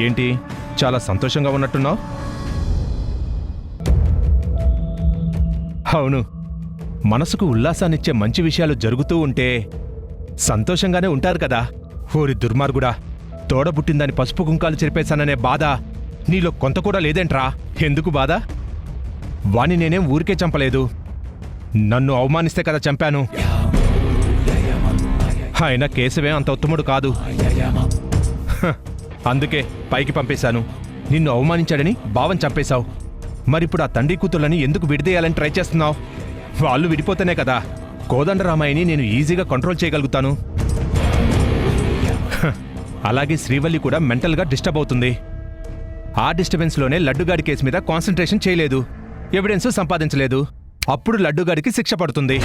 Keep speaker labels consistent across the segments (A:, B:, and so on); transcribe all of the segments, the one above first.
A: ఏంటి చాలా సంతోషంగా ఉన్నట్టున్నావు? అవును, మనసుకు ఉల్లాసాన్నిచ్చే మంచి విషయాలు జరుగుతూ ఉంటే సంతోషంగానే ఉంటారు కదా. ఓరి దుర్మార్గుడా, తోడబుట్టిందని పసుపు కుంకాలు చెరిపేశాననే బాధ నీలో కొంత కూడా లేదేంట్రా? ఎందుకు బాధ? వాణ్ణి నేనేం ఊరికే చంపలేదు, నన్ను అవమానిస్తే కదా చంపాను. ఆయన కేశవే అంత ఉత్తముడు కాదు, అందుకే పైకి పంపేశాను. నిన్ను అవమానించాడని బావని చంపేశావు. మరిప్పుడు ఆ తండ్రి కూతుళ్ళని ఎందుకు విడిదేయాలని ట్రై చేస్తున్నావు? వాళ్ళు విడిపోతేనే కదా కోదండరామయ్యని నేను ఈజీగా కంట్రోల్ చేయగలుగుతాను. అలాగే శ్రీవల్లి కూడా మెంటల్గా డిస్టర్బ్ అవుతుంది. ఆ డిస్టర్బెన్స్లోనే లడ్డుగాడి కేసు మీద కాన్సన్ట్రేషన్ చేయలేదు, ఎవిడెన్స్ సంపాదించలేదు. అప్పుడు లడ్డుగాడికి శిక్ష పడుతుంది.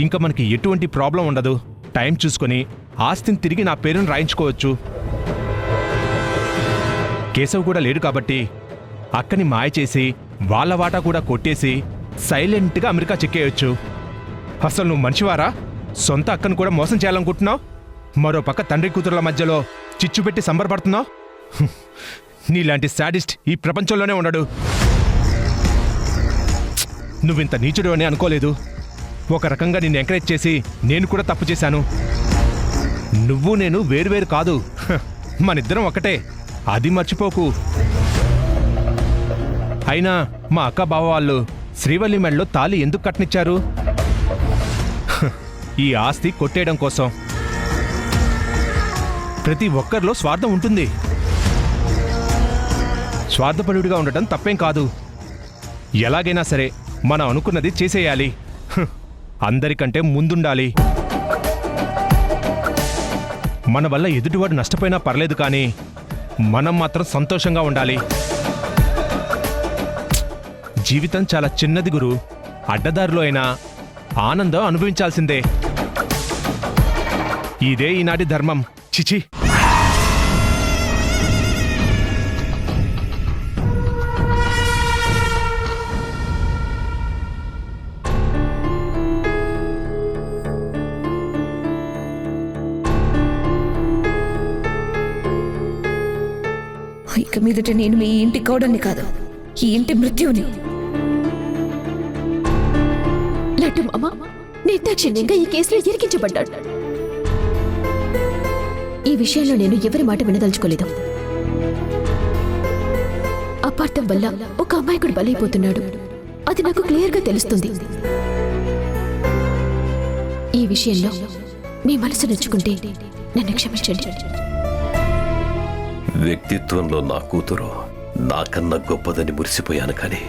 A: ఇంకా మనకి ఎటువంటి ప్రాబ్లం ఉండదు. టైం చూసుకొని ఆస్తిని తిరిగి నా పేరును రాయించుకోవచ్చు. కేశవ్ కూడా లేడు కాబట్టి అక్కని మాయ చేసి వాళ్ళ వాటా కూడా కొట్టేసి సైలెంట్గా అమెరికా చెక్కేయొచ్చు. అసలు నువ్వు మనిషివారా? సొంత అక్కను కూడా మోసం చేయాలనుకుంటున్నావు, మరో పక్క తండ్రి కూతురుల మధ్యలో చిచ్చు పెట్టి సంబరపడుతున్నావు. నీలాంటి శాడిస్ట్ ఈ ప్రపంచంలోనే ఉండడు. నువ్వింత నీచుడు అని అనుకోలేదు. ఒక రకంగా నిన్ను ఎంకరేజ్ చేసి నేను కూడా తప్పు చేశాను. నువ్వు నేను వేరువేరు కాదు, మనిద్దరం ఒకటే, అది మర్చిపోకు. అయినా మా అక్క బావ వాళ్ళు శ్రీవల్లి మెడలో తాళి ఎందుకు కట్టనిచ్చారు? ఈ ఆస్తి కొట్టేయడం కోసం. ప్రతి ఒక్కరిలో స్వార్థం ఉంటుంది. స్వార్థపరుడిగా ఉండటం తప్పేం కాదు. ఎలాగైనా సరే మనం అనుకున్నది చేసేయాలి. అందరికంటే ముందుండాలి. మన వల్ల ఎదుటివాడు నష్టపోయినా పర్లేదు, కానీ మనం మాత్రం సంతోషంగా ఉండాలి. జీవితం చాలా చిన్నది గురు. అడ్డదారిలో అయినా ఆనందం అనుభవించాల్సిందే. ఇదే ఈనాటి ధర్మం. చిచి.
B: ఇక మీదట నేను మీ ఇంటి కోడల్ని కాదు, ఈ ఇంటి మృత్యువుని.
C: లడ్డు మామ నిర్దాక్షిణ్యంగా ఈ కేసులో ఇరికించబడ్డాడు. ఈ విషయంలో నేను ఎవరి మాట వినదలుచుకోలేదు. అపార్థం వల్ల ఒక అమాయకుడు బలైపోతున్నాడు, అది నాకు క్లియర్గా తెలుస్తుంది. ఈ విషయంలో మీ మనసు నొచ్చుకుంటే నన్ను క్షమించండి.
D: వ్యక్తిత్వంలో నా కూతురు నాకన్నా గొప్పదని మురిసిపోయాను, కానీ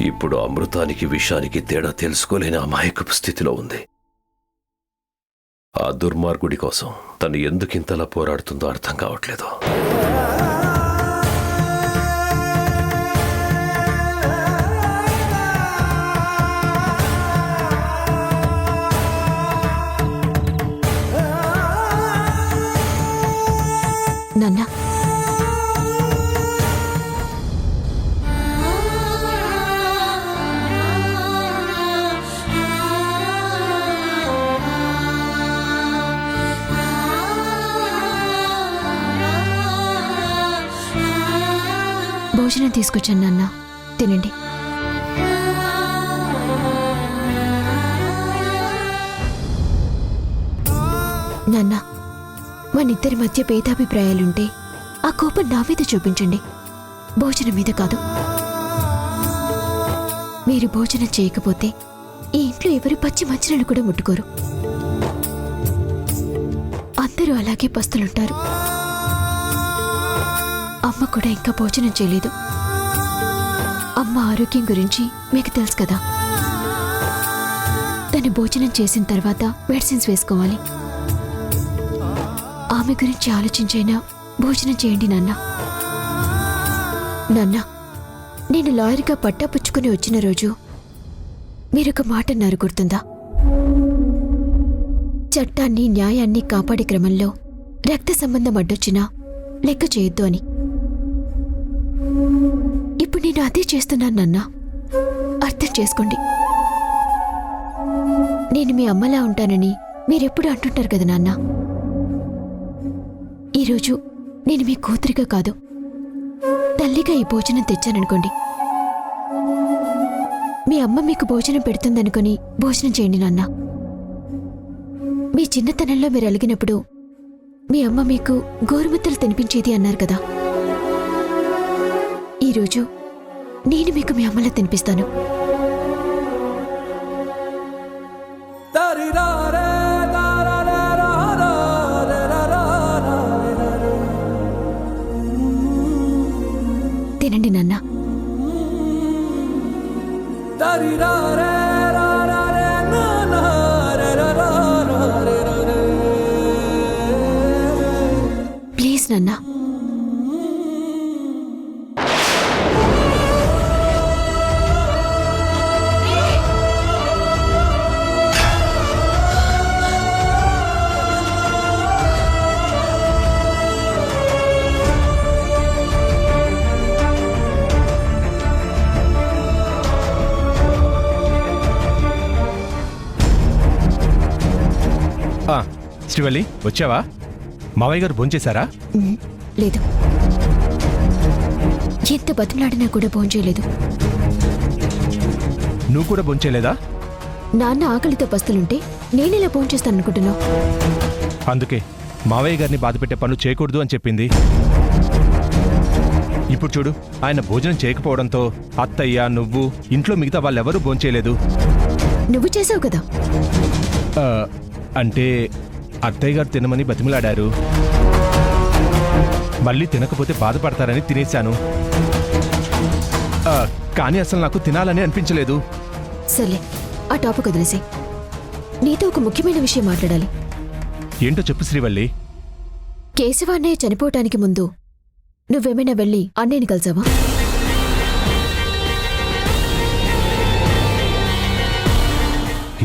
D: ఇప్పుడు అమృతానికి విషానికి తేడా తెలుసుకోలేని అమాయకపు స్థితిలో ఉంది. ఆ దుర్మార్గుడి కోసం తను ఎందుకింతలా పోరాడుతుందో అర్థం కావట్లేదు.
C: నాన్న, భోజనం తీసుకొచ్చాను నాన్న, తినండి. నాన్న, మనిద్దరి మధ్య భేదాభిప్రాయాలుంటే ఆ కోపం నా మీద చూపించండి, భోజనం మీద కాదు. మీరు భోజనం చేయకపోతే ఈ ఇంట్లో ఎవరు పచ్చి మంచినీళ్ళు కూడా ముట్టుకోరు. అందరూ అలాగే పస్తులుంటారు. అమ్మ కూడా ఇంకా భోజనం చేయలేదు. అమ్మ ఆరోగ్యం గురించి మీకు తెలుసు కదా. తను భోజనం చేసిన తర్వాత మెడిసిన్స్ వేసుకోవాలి. ఆమె గురించి ఆలోచించైనా భోజనం చేయండి నాన్న. నాన్న, నేను లాయర్గా పట్టా పుచ్చుకుని వచ్చిన రోజు మీరొక మాట అన్నారు, గుర్తుందా? చట్టాన్ని న్యాయాన్ని కాపాడే క్రమంలో రక్త సంబంధం అడ్డొచ్చినా లెక్క చేయొద్దు అని. ఇప్పుడు నేను అదే చేస్తున్నాను నాన్న, అర్థం చేసుకోండి. నేను మీ అమ్మలా ఉంటానని మీరెప్పుడు అంటుంటారు కదా నాన్న. ఈరోజు నేను మీ కూతురిగా కాదు తల్లిగా ఈ భోజనం తెచ్చాననుకోండి. మీ అమ్మ మీకు భోజనం పెడుతుందనుకొని భోజనం చేయండి నాన్న. మీ చిన్నతనంలో మీరు అలిగినప్పుడు మీ అమ్మ మీకు గోరుముద్దలు తినిపించేది అన్నారు కదా. ఈరోజు నేను మీకు మీ అమ్మలా తినిపిస్తాను. తినండి నాన్న. ప్లీజ్ నాన్న.
A: శ్రీవల్లి వచ్చావా? మావయ్య గారు భోంచేశారా?
C: లేదు, ఎంత బతిమలాడినా కూడా భోంచేయలేదు.
A: నువ్వు కూడా భోంచేయలేదా?
C: నాన్న ఆకలితో పస్తులుంటే నేనెలా భోంచేస్తాననుకుంటున్నావు?
A: అందుకే మావయ్య గారిని బాధపెట్టే పనులు చేయకూడదు అని చెప్పింది. ఇప్పుడు చూడు, ఆయన భోజనం చేయకపోవడంతో అత్తయ్య, నువ్వు, ఇంట్లో మిగతా వాళ్ళెవరూ భోంచేయలేదు.
C: నువ్వు చేసావు కదా.
A: అంటే అత్తయ్య గారు తినమని బతిమలాడారు. మళ్ళీ తినకపోతే బాధపడతారని తినేశాను. కానీ అసలు నాకు తినాలని అనిపించలేదు.
C: సర్లే, ఆ టాపిక్ వదిలేసి నీతో ఒక ముఖ్యమైన విషయం మాట్లాడాలి.
A: ఏంటో చెప్పు శ్రీవల్లి.
C: కేశవ అన్నయ్య చనిపోవటానికి ముందు నువ్వేమైనా వెళ్ళి అన్నయ్యని కలిసావా?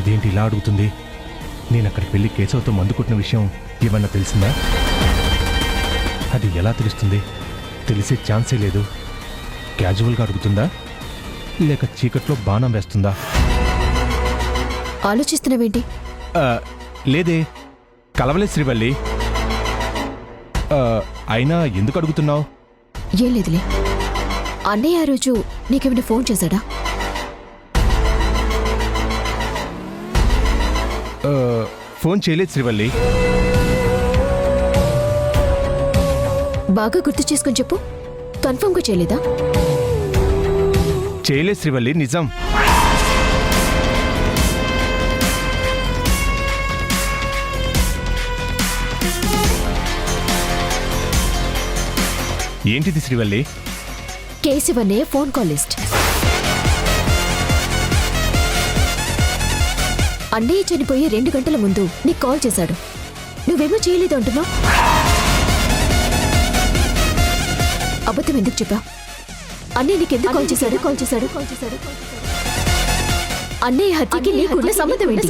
A: ఇదేంటి ఇలా అడుగుతుంది? నేను అక్కడికి వెళ్ళి కేశవతో మందు కొట్టిన విషయం ఏమన్నా తెలిసిందా? అది ఎలా తెలుస్తుంది? తెలిసే ఛాన్సే లేదు. క్యాజువల్గా అడుగుతుందా లేక చీకట్లో బాణం వేస్తుందా?
C: ఆలోచిస్తున్నావేంటి?
A: లేదే, కలవలేదు శ్రీవల్లి. అయినా ఎందుకు అడుగుతున్నావు?
C: ఏం లేదులే. అన్నయ్య ఆ రోజు నీకేమైనా ఫోన్ చేశాడా?
A: ఫోన్ చేయలేదు శ్రీవల్లి.
C: బాగా గుర్తు చేసుకొని చెప్పు. కన్ఫర్మ్గా చేయలేదా?
A: చేయలేదు శ్రీవల్లి, నిజం. ఏంటిది శ్రీవల్లి?
C: కేశవనే ఫోన్ కాల్ లిస్ట్. అన్నయ్య చనిపోయి 2 గంటల ముందు నీకు కాల్ చేశాడు. నువ్వేమో చేయలేదు అంటున్నావు. అబద్ధం ఎందుకు చెప్పా? అన్నయ్య నీకెందుకు కాల్ చేశాడు? అన్నయ్య హత్యకి నీకున్న సంబంధం ఏంటి?